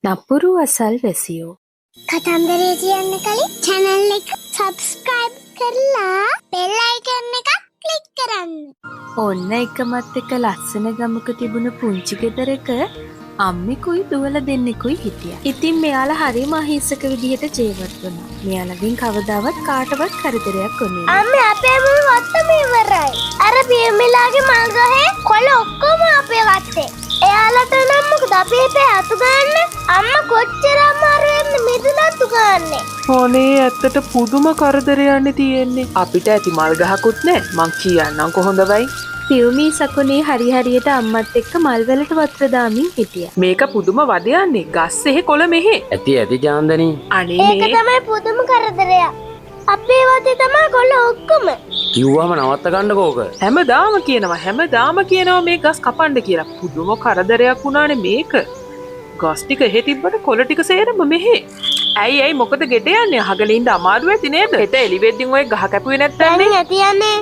නපුරු අසල් වැසියෝ කතන්දරේ කියන්න කලින් channel එක subscribe කරලා bell icon එක click කරන්න. ඔන්න එකමත් එක ලස්සන ගමක තිබුණ පුංචි ගෙදරක අම්මෙකුයි දුවල දෙන්නෙකුයි හිටියා. ඉතින් මෙයාලා හරිම අහිංසක විදිහට ජීවත් වුණා. මෙයාලගෙන් කවදාවත් කාටවත් කරදරයක් වුණේ නෑ. අම්මේ අපේ මුළු වත්තම ඉවරයි. අර පියමිලාගේ මල් ගහේ කොළ ඔක්කොම අපේ වත්තේ. එයාලට නම් මොකද අපි අපේ අතු ගන්න? අම්මා කොච්චර අමාරුවෙන්ද මිදුලතු ගන්නෙ. ඕනේ ඇත්තට පුදුම කරදරයන්නේ තියෙන්නේ. අපිට ඇති මල් ගහකුත් නෑ. මං කියන්නම් කොහොඳවයි. පියුමී සකුනේ හරියට අම්මත් එක්ක මල් වලට වතුර දාමින් හිටියා. මේක පුදුම වදයන්නේ. ගස් එහෙ කොළ මෙහෙ. ඇති ජාන්දනී. අනේ ඒක මේ තමයි පුදුම කරදරයක්. අපේ වත්තේ තමයි කොළ ඔක්කොම. කිව්වම නවත්ත ගන්න කෝක. හැමදාම කියනවා මේ ගස් කපන්න කියලා. පුදුම කරදරයක් වුණානේ මේක. ගස් ටික එහෙ තිබ්බට කොළ ටික සේරම මෙහෙ. ඇයි මොකද ගෙට යන්නේ? අහගෙන ඉන්න අමාරු ඇති නේද? හෙට එළිවෙද්දින් ඔය ගහ කැපුවේ නැත්තම් නේ. ඇති යන්නේ.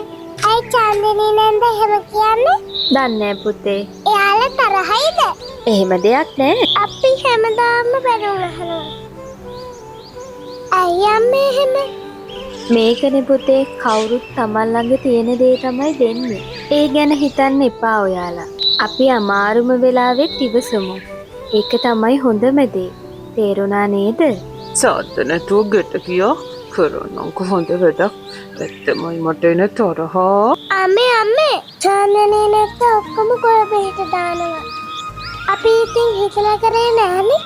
අයි චන්දනේ නන්ද එහෙම කියන්නේ? දන්නේ පුතේ. එයාලා තරහයිද? එහෙම දෙයක් නෑ. අපි හැමදාම බැනුම් අහනවා. අයි අම්මේ එහෙම. මේකනේ පුතේ කවුරුත් තමන් ළඟ තියෙන දේ තමයි දෙන්නේ. ඒ ගැන හිතන්න එපා ඔයාලා. අපි අමාරුම වෙලාවෙත් ඉවසමු. ඒක තමයි හොඳම දේ. තේරුණා නේද? සාද්ද නැතුව ගෙට ගියා. කරන්නම් කොහොඳ වැඩක්. ඇත්තමයි මට එන තරහා. අම්මේ චන්දනේ නැත්නම් ඔක්කොම කොළ බෙහෙත දානවා. අපි ඉතින් හිතලා කරේ නෑනේ.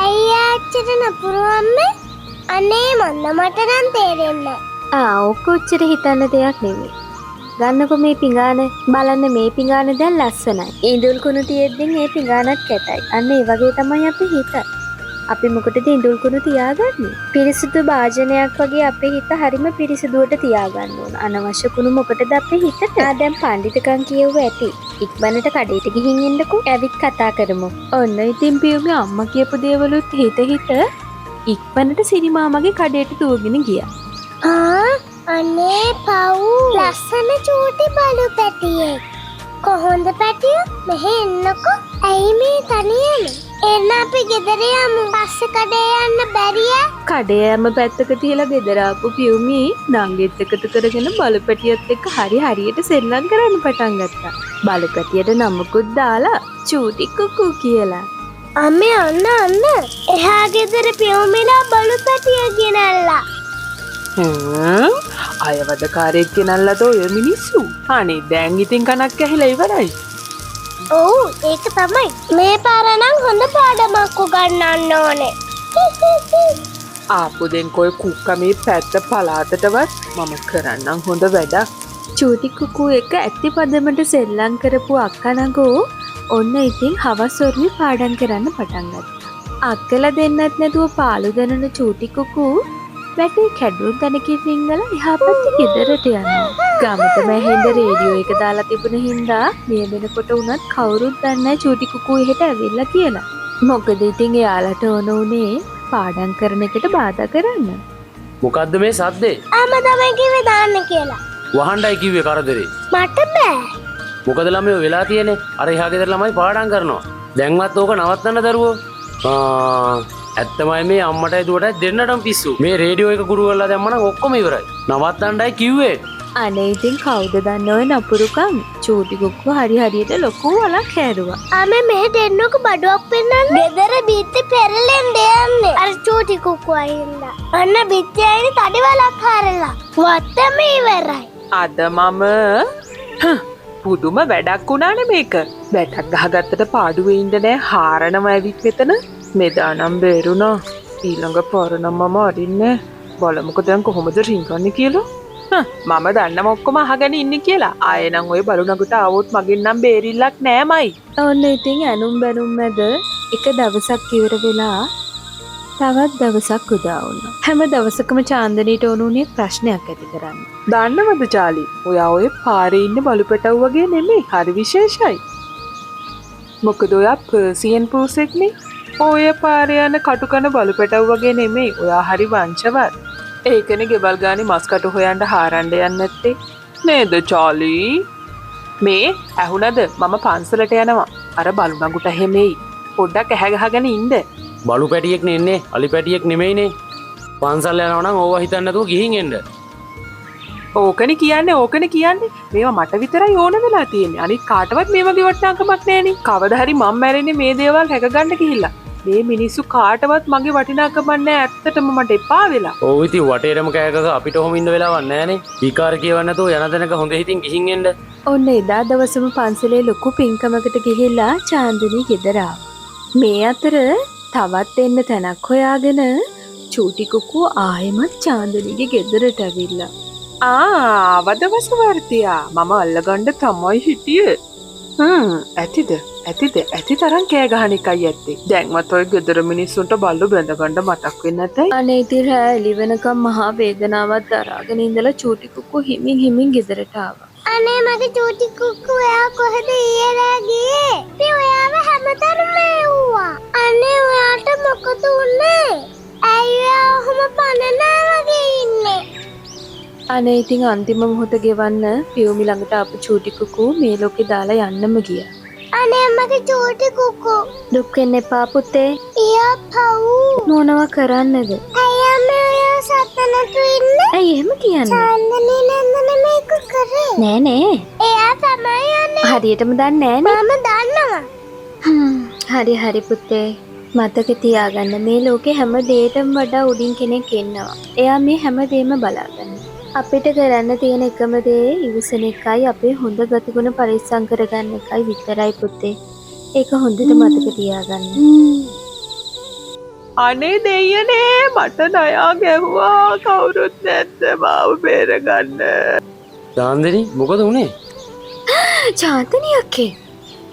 ඇයි ආච්චිට නපුරු අම්මේ? අනේ මට නම් තේරෙන්නේ නෑ. ඕක උච්චර හිතන්න දෙයක් නෙමෙයි. ගන්නකො මේ පිඟාන බලන්න මේ පිඟාන දැන් ලස්සනයි. ඉඳුල් කුණු තියෙද්දින් මේ පිඟානත් කැතයි. අන්න ඒ වගේ තමයි අපි හිත. අපි මොකටද ඉඳුල් කුණු තියාගන්නේ? පිරිසිදු භාජනයක් වගේ අපේ හිත හරිම පිරිසිදුවට තියාගන්න ඕන. අනවශ්‍ය කුණු මොකටද අපේ හිතට? දැන් පඬිතුකම් කියුව ඇති. ඉක්මනට කඩේට ගිහින් එන්නකෝ. ඇවිත් කතා කරමු. ඔන්න ඉතින් පියුමේ අම්මා කියපු දේවලුත් හිත ඉක්මනට සිරිමාමගේ කඩේට දුවගෙන ගියා. අනේ පව් ලස්සන චූටි බලු පැටියෙක්. කොහොඳ පැටියෝ මෙහෙ එන්නකෝ. ඇයි මේ තනියම? එන්න අපි ගෙදර යමු. පස්සේ කඩේ යන්න බැරිය? කඩේ යම පැත්තක තියලා ගෙදර ආපු පියුමී නංගෙත් එකතු කරගෙන බලපැටියත් එක්ක හරියට සෙල්ලම් කරන්න පටන් ගත්තා. බලපැටියට නමකුත් දාලා චූටි කුකු කියලා. අම්මේ අන්න එහා ගෙදර පියුමිලා බලු පැටිය ගෙනල්ලා. අයවදකාරයෙක් ගෙනල්ලාද ඔය මිනිස්සු? අනේ දැන් ඉතින් කනක් ඇහිලා ඉවරයි. ඔව් ඒක තමයි. මේ පාර නම් හොඳ පාඩමක් උගන්වන්න ඕනේ. ආපු දෙන් කොයි කුක්කා මේ පැත්ත පලාතටවත් මම කරන්නම් හොඳ වැඩක්. චූටි කුකු එක ඇත්ති පදමට සෙල්ලම් කරපු අක්කනගෝ ඔන්න ඉතින් හවස් වරුවේ පාඩම් කරන්න පටන් ගත්තා. අක්කලා දෙන්නත් නැතුව පාළු දනන චූටි කුකු වැටේ කැඩුණු තැනකින් රිංගලා එහා පැත්තේ ගෙදරට යනවා. ගමතම ඇහෙන්න රේඩියෝ එක දාලා තිබුණ හින්දා මේ වෙනකොට උනත් කවුරුත් දන්නේ නැහැ චූටි කුකු එහෙට ඇවිල්ලා කියලා. මොකද ඉතින් එයාලට ඕන උනේ පාඩම් කරන එකට බාධා කරන්න. මොකද්ද මේ සද්දේ? අම්මා තමයි කිව්වේ දාන්න කියලා. වහණ්ඩයි කිව්වේ කරදරේ. මට බෑ. මොකද ළමයෝ වෙලා තියෙන්නේ? අර එහා ගෙදර ළමයි පාඩම් කරනවා. දැන්වත් ඕක නවත්තන්න දරුවෝ. ඇත්තමයි මේ අම්මටයි දුවටයි දෙන්නටම පිස්සු. මේ රේඩියෝ එක ගුරු කරලා දැම්මනම් ඔක්කොම ඉවරයි. නවත්තන්නයි කිව්වේ. අනේ ඉතින් කවුද දන්නේ ඔය නපුරුකම්? චූටි කුකු හරියට ලොකු වලක් හැරුවා. අම්මේ මෙහෙට එන්නකො බඩුවක් පෙන්නන්න. ගෙදර බිත්ති පෙරලෙන් දෙන්නේ. අර චූටි කුකු අයින්ලා. අන්න බිත්ති අයිනේ තඩි වලක් හරලා. වත්තම ඉවරයි. අද මම පුදුම වැඩක් වුණානේ මේක. බැටක් ගහගත්තට පාඩුවේ ඉන්න නෑ. හාරනම ඇවිත් මෙතන. මෙදානම් බේරුණා. ඊළඟ පාර නම් මම අරින්නේ. බලමුකෝ දැන් කොහොමද රින්ගන්නේ කියලා. මම දන්නම ඔක්කොම අහගෙන ඉන්නේ කියලා. ආයෙ නම් ඔය බලු නගුට ආවොත් මගෙන් නම් බේරිල්ලක් නෑමයි. ඔන්න ඉතින් ඇනුම් බැනුම් මැද එක දවසක් ඉවර වෙලා තවත් දවසක් උදා වුණා. හැම දවසකම චාන්දනීට ඕනුනේ ප්‍රශ්නයක් ඇති කරන්න. දන්නවද චාලි? ඔයා ඔය පාරේ ඉන්න බලු පැටව් වගේ නෙමෙයි. හරි විශේෂයි. මොකද ඔයා පර්සියන් පුරුෂෙක්නේ. ඔය පාරේ යන කටුකන බලු පැටව් වගේ නෙමෙයි. ඔයා හරි වංශවත්. ඒකනේ ගෙවල් ගානේ මස් කටු හොයන්න හාරන්න යන්නේ නැත්තේ. නේද චාලි? මේ ඇහුණද? මම පන්සලට යනවා. අර බලු නගුට හැමෙයි. පොඩ්ඩක් ඇහැ ගහගෙන ඉන්න. බලු පැටියෙක් නෙන්නේ අලි පැටියෙක් නෙමෙයිනේ. පන්සල් යනවා නම් ඕවා හිතන්න නැතුව ගිහින් එන්න. ඕකනේ කියන්නේ මේවා මට විතරයි ඕන වෙලා තියෙන්නේ. අනිත් කාටවත් මේ වගේ වටිනාකමක් නැහැනේ. කවදා හරි මම මැරෙන්නේ මේ දේවල් රැකගන්න ගිහිල්ලා. මේ මිනිස්සු කාටවත් මගේ වටිනාකමක් නැහැ. ඇත්තටම මට එපා වෙලා. ඕ ඉතින් වටේරම කෑගක අපිට ඔහොම ඉන්න වෙලාවක් නැහනේ. විකාර කියවන්න නැතුව යන තැනක හොඳ හිතින් ගිහින් එන්න. ඔන්න එදා දවසම පන්සලේ ලොකු පින්කමකට ගිහිල්ලා චාන්දනී ගෙදර ආවා. මේ අතර තවත් එන්න තැනක් හොයාගෙන චූටි කුකු ආයෙමත් චාන්දනීගේ ගෙදරට ඇවිල්ලා. අවදවස වර්තියා මම අල්ලගන්න තමයි හිටියේ. ඇති තරම් කෑ ගහන එකයි ඇත්තේ. දැන්වත් ඔය ගෙදර මිනිස්සුන්ට බල්ලු බැඳගන්න මතක් වෙන්නේ නැතයි. අනේ ඉතින් රෑ එළි වෙනකම් මහා වේදනාවක් දරාගෙන ඉඳලා චූටි කුකු හිමින් ගෙදරට ආවා. අනේ මගේ චූටි කුක්කු එයා කොහෙද ඊයලා ගියේ? ඉතින් ඔයාව හැමතැනම එව්වා. අනේ ඔයාට මොකද උනේ? ඇයි ඔයා ඔහොම පනනා වගේ ඉන්නේ? අනේ ඉතින් අන්තිම මොහොත ගෙවන්න පියුමි ළඟට ආපු චූටි කුකු මේ ලෝකේ දාලා යන්නම ගියා. අනේ මගේ චූටි කුක්කු. දුක් වෙන්න එපා පුතේ. එයා පව්. මොනවා කරන්නද? අයියා මේ ඔයා සත්තනතු ඉන්නේ? ඇයි එහෙම කියන්නේ? චාන්දනී නන්දන මේක කරේ. නෑ. එයා තමයි යන්නේ. හරියටම දන්නේ නෑනේ. මම දන්නවා. හරි පුතේ. මතක තියාගන්න මේ ලෝකේ හැම දෙයකටම වඩා උඩින් කෙනෙක් ඉන්නවා. එයා මේ හැම දෙයක්ම බලාගන්න. අපිට කරන්න තියෙන එකම දේ ඉවසන එකයි අපේ හොඳ ගතිගුණ පරිස්සම් කරගන්න එකයි විතරයි පුතේ. ඒක හොඳට මතක තියාගන්න. අනේ දෙයියනේ මට නයා ගැහුවා කවුරුත් නැද්ද මාව බේරගන්න. චාන්දනී මොකද උනේ? චාන්දනී අක්කේ.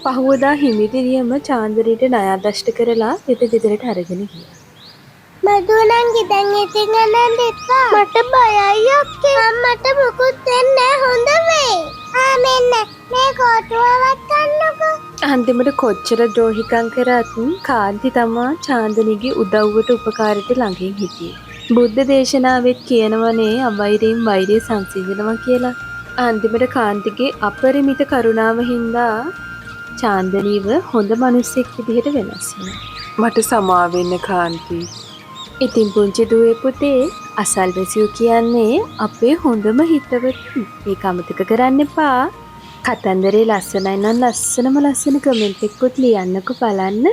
පහවදා හිමිදිරියම චාන්දනීට ණය දෂ්ට කරලා ගෙදරට අරගෙන ගියා. මදුනන් ගෙදන් ඉතින් යන්න එපා. මට බයයි අක්කේ. අම්මට මොකුත් වෙන්නේ හොඳ වෙයි. මෙන්න මේ කොටුවවත් ගන්නකෝ. අන්තිමට කොච්චර ද්‍රෝහිකම් කරත් කාන්ති තමා චාන්දනීගේ උදව්වට උපකාරයට ළඟින් හිටියේ. බුද්ධ දේශනාවෙත් කියනවනේ අවෛරයෙන් වෛරය සංසිඳනවා කියලා. අන්තිමට කාන්තිගේ අපරිමිත කරුණාව හින්දා චාන්දනීව හොඳ මිනිස්සෙක් විදිහට වෙනස් වුණා. මට සමා වෙන්න කාන්ති. ඉතින් පුංචි දුවේ පුතේ අසල්වැසියෝ කියන්නේ අපේ හොඳම හිතවතුන්. ඒක අමතක කරන්න එපා. කතන්දරේ ලස්සනයි නම් ලස්සන කමෙන්ට් එකකුත් ලියන්නකෝ බලන්න.